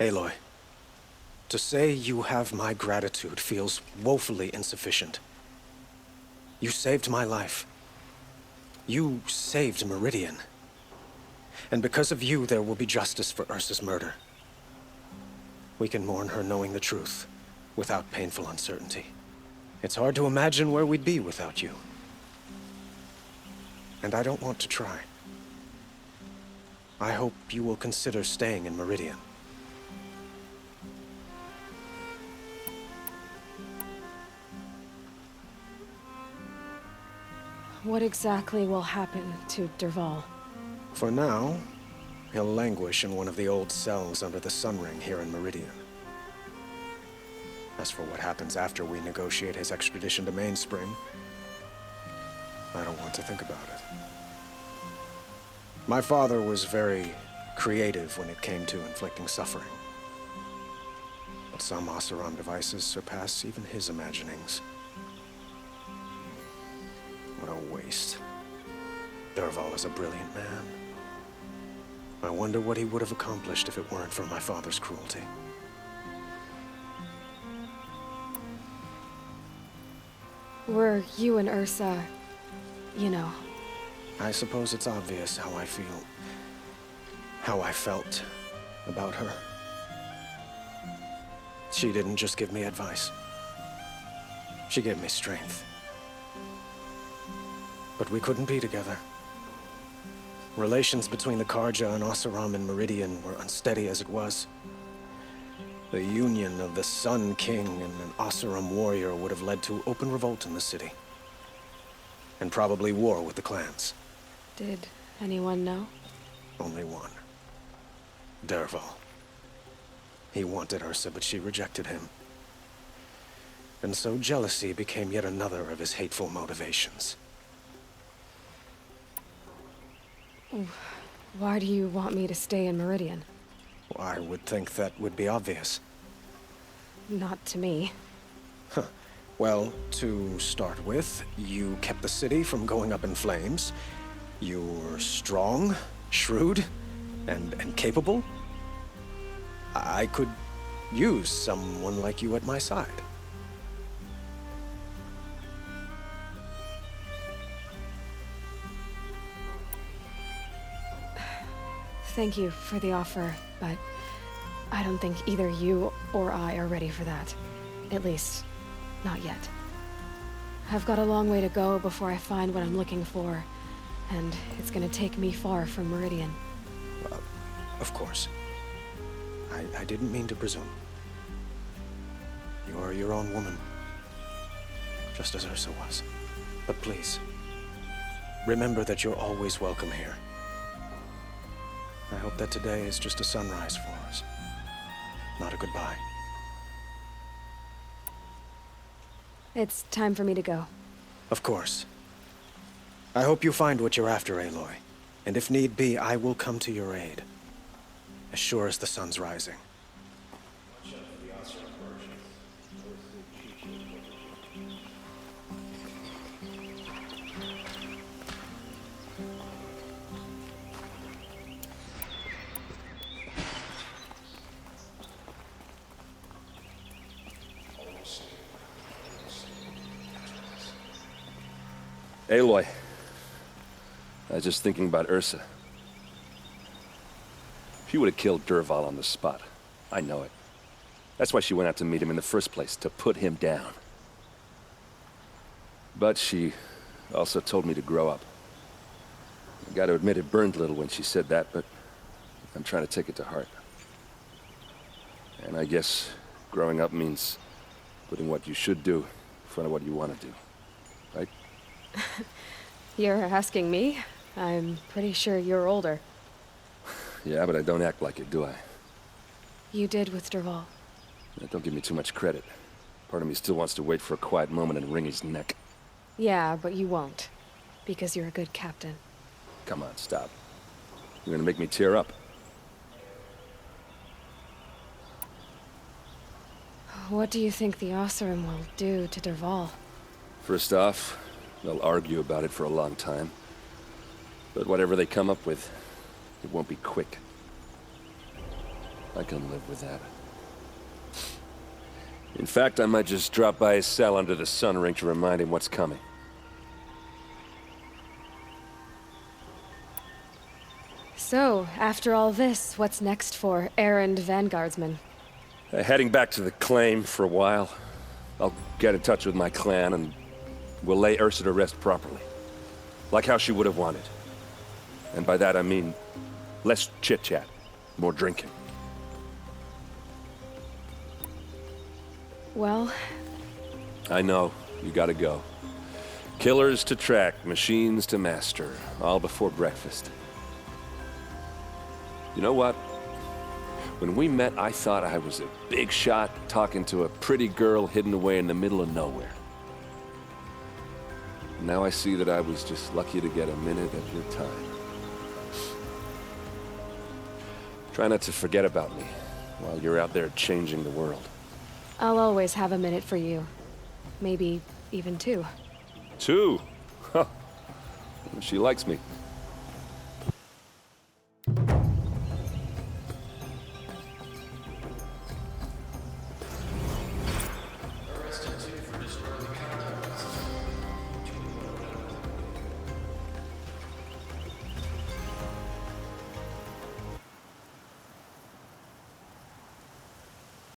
Aloy, to say you have my gratitude feels woefully insufficient. You saved my life. You saved Meridian. And because of you, there will be justice for Ursa's murder. We can mourn her knowing the truth, without painful uncertainty. It's hard to imagine where we'd be without you. And I don't want to try. I hope you will consider staying in Meridian. What exactly will happen to Dervahl? For now, he'll languish in one of the old cells under the Sun Ring here in Meridian. As for what happens after we negotiate his extradition to Mainspring, I don't want to think about it. My father was very creative when it came to inflicting suffering. But some Oseram devices surpass even his imaginings. What a waste. Dervahl is a brilliant man. I wonder what he would have accomplished if it weren't for my father's cruelty. Were you and Ursa, you know? I suppose it's obvious how I feel. How I felt about her. She didn't just give me advice. She gave me strength. But we couldn't be together. Relations between the Karja and Oseram and Meridian were unsteady as it was. The union of the Sun King and an Oseram warrior would have led to open revolt in the city. And probably war with the clans. Did anyone know? Only one. Dervahl. He wanted Ursa, but she rejected him. And so jealousy became yet another of his hateful motivations. Why do you want me to stay in Meridian? I would think that would be obvious. Not to me. Huh. Well, to start with, you kept the city from going up in flames. You were strong, shrewd, and capable. I could use someone like you at my side. Thank you for the offer, but I don't think either you or I are ready for that. At least, not yet. I've got a long way to go before I find what I'm looking for, and it's gonna take me far from Meridian. Well, of course. I didn't mean to presume. You are your own woman, just as Ursa was. But please, remember that you're always welcome here. I hope that today is just a sunrise for us, not a goodbye. It's time for me to go. Of course. I hope you find what you're after, Aloy. And if need be, I will come to your aid. As sure as the sun's rising. Aloy, I was just thinking about Ursa. She would have killed Dervahl on the spot. I know it. That's why she went out to meet him in the first place, to put him down. But she also told me to grow up. I gotta admit it burned a little when she said that, but I'm trying to take it to heart. And I guess growing up means putting what you should do in front of what you want to do, right? You're asking me? I'm pretty sure you're older. Yeah, but I don't act like it, do I? You did with Dervahl. Don't give me too much credit. Part of me still wants to wait for a quiet moment and wring his neck. Yeah, but you won't. Because you're a good captain. Come on, stop. You're gonna make me tear up. What do you think the Oseram will do to Dervahl? First off, they'll argue about it for a long time. But whatever they come up with, it won't be quick. I can live with that. In fact, I might just drop by his cell under the sun ring to remind him what's coming. So, after all this, what's next for errand vanguardsman? Heading back to the claim for a while. I'll get in touch with my clan and we'll lay Ursa to rest properly. Like how she would have wanted. And by that I mean less chit-chat, more drinking. Well, I know, you gotta go. Killers to track, machines to master, all before breakfast. You know what? When we met, I thought I was a big shot talking to a pretty girl hidden away in the middle of nowhere. Now I see that I was just lucky to get a minute of your time. Try not to forget about me while you're out there changing the world. I'll always have a minute for you. Maybe even two. 2? Huh. She likes me.